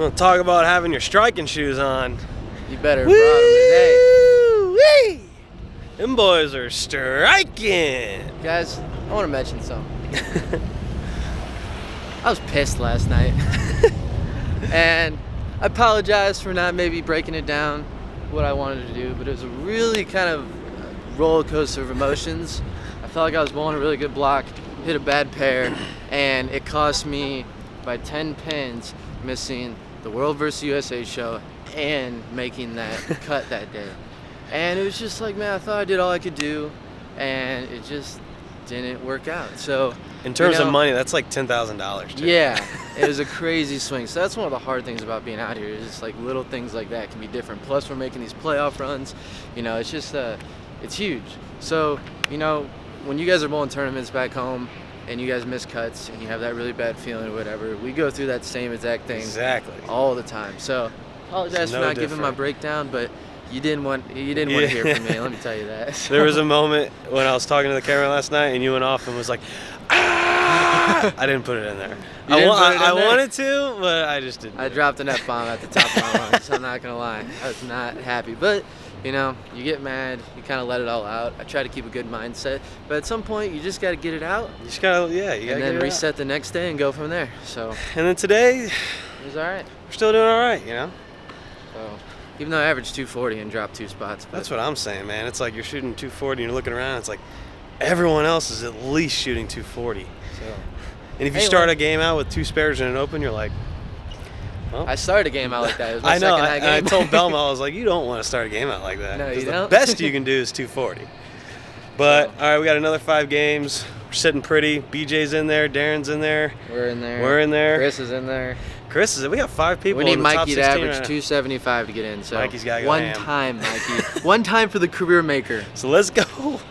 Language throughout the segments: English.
We'll talk about having your striking shoes on. You better have brought them today. Woo-wee! Them boys are striking. Guys, I want to mention something. I was pissed last night. And I apologize for not maybe breaking it down what I wanted to do, but it was a really kind of roller coaster of emotions. I felt like I was bowling a really good block, hit a bad pair, and it cost me by 10 pins missing the World vs. USA show and making that cut that day. And it was just like, man, I thought I did all I could do, and it just didn't work out. So in terms of money, that's like $10,000. Yeah, it was a crazy swing. So that's one of the hard things about being out here. Is just like little things like that can be different. Plus, we're making these playoff runs. It's just it's huge. So when you guys are bowling tournaments back home and you guys miss cuts and you have that really bad feeling or whatever, we go through that same exact thing all the time. So apologize for not giving my breakdown, but you didn't want to hear from me. Let me tell you that. So. There was a moment when I was talking to the camera last night and you went off and was like, ah! I didn't put it in there. I wanted to, but I just didn't. I dropped an F-bomb at the top of my lungs. I'm not gonna lie. I was not happy, but you get mad, you kind of let it all out. I try to keep a good mindset, but at some point, you just got to get it out. You just got to, and then reset the next day and go from there. So. And then today, it was all right. We're still doing all right, So, even though I averaged 240 and dropped 2 spots. That's what I'm saying, man. It's like you're shooting 240 and you're looking around. It's like everyone else is at least shooting 240. So. And if you start a game out with 2 spares and an open, you're like. Well, I started a game out like that. It was my I know. second game. I told Belma, I was like, you don't want to start a game out like that. No, you the don't. best you can do is 240. But, all right, we got another 5 games. We're sitting pretty. BJ's in there. Darren's in there. We're in there. Chris is in there. We got 5 people. We need in the top Mikey to 16 average right 275 to get in. So Mikey's got to go one ham. time, Mikey. One time for the career maker. So let's go.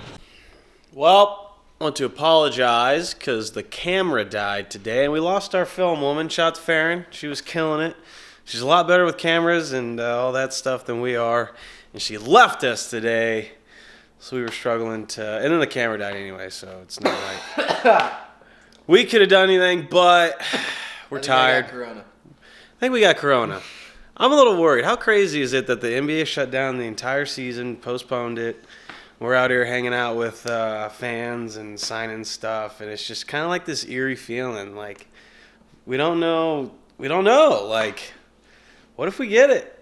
Well, I want to apologize because the camera died today, and we lost our film woman. Shout out to Farron. She was killing it. She's a lot better with cameras and all that stuff than we are. And she left us today. So we were struggling to... And then the camera died anyway, so it's not like... we could have done anything, but we're tired. I think we got Corona. I'm a little worried. How crazy is it that the NBA shut down the entire season, postponed it? We're out here hanging out with fans and signing stuff. And it's just kind of like this eerie feeling. Like, we don't know. Like... What if we get it?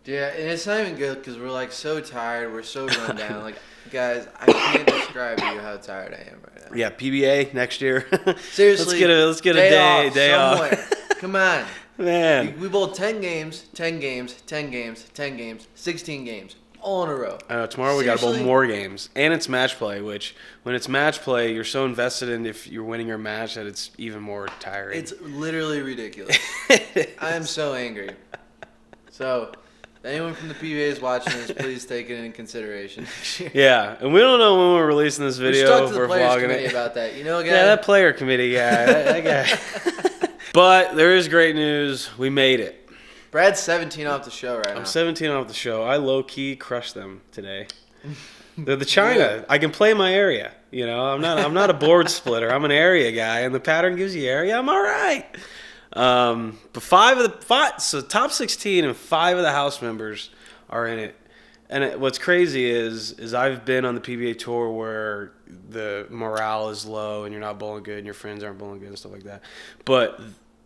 Yeah, and it's not even good because we're like so tired. We're so run down. Like, guys, I can't describe to you how tired I am right now. Yeah, PBA next year. Seriously, let's get a day off. Come on, man. We bowled 10 games, 16 games, all in a row. Tomorrow we got to bowl more games, and it's match play. Which, when it's match play, you're so invested in if you're winning your match that it's even more tiring. It's literally ridiculous. I am so angry. So, anyone from the PBA is watching this, please take it into consideration. Yeah, and we don't know when we're releasing this video. We're stuck to if the we're players vlogging committee it. about that. You know, guy? Yeah, that player committee guy. that guy. But there is great news. We made it. Brad's 17 off the show right now. I'm 17 off the show. I low-key crushed them today. They're the China. Yeah. I can play my area. I'm not a board splitter. I'm an area guy, and the pattern gives you area. I'm all right. But so top 16 and 5 of the house members are in it. And what's crazy is I've been on the PBA tour where the morale is low and you're not bowling good and your friends aren't bowling good and stuff like that. But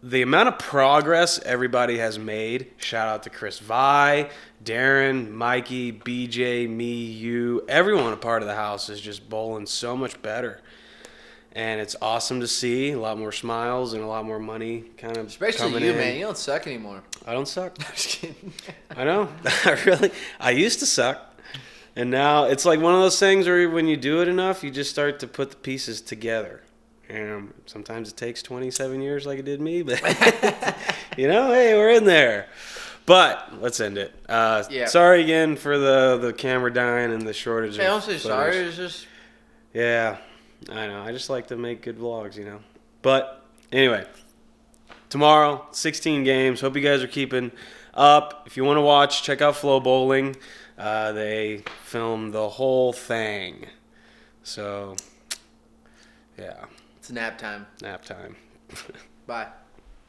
the amount of progress everybody has made, shout out to Chris Vi, Darren, Mikey, BJ, me, you, everyone a part of the house is just bowling so much better. And it's awesome to see. A lot more smiles and a lot more money kind of especially coming you, in. man. You don't suck anymore. I don't suck. I'm just kidding. I know. I used to suck. And now it's like one of those things where when you do it enough, you just start to put the pieces together. And sometimes it takes 27 years like it did me, but hey, we're in there. But let's end it. Yeah. Sorry again for the camera dying and the shortage. Hey, don't say sorry. It's just. Yeah, I know. I just like to make good vlogs, But anyway, tomorrow 16 games. Hope you guys are keeping up. If you want to watch, check out Flow Bowling. They film the whole thing. So, yeah. It's nap time. Nap time. Bye.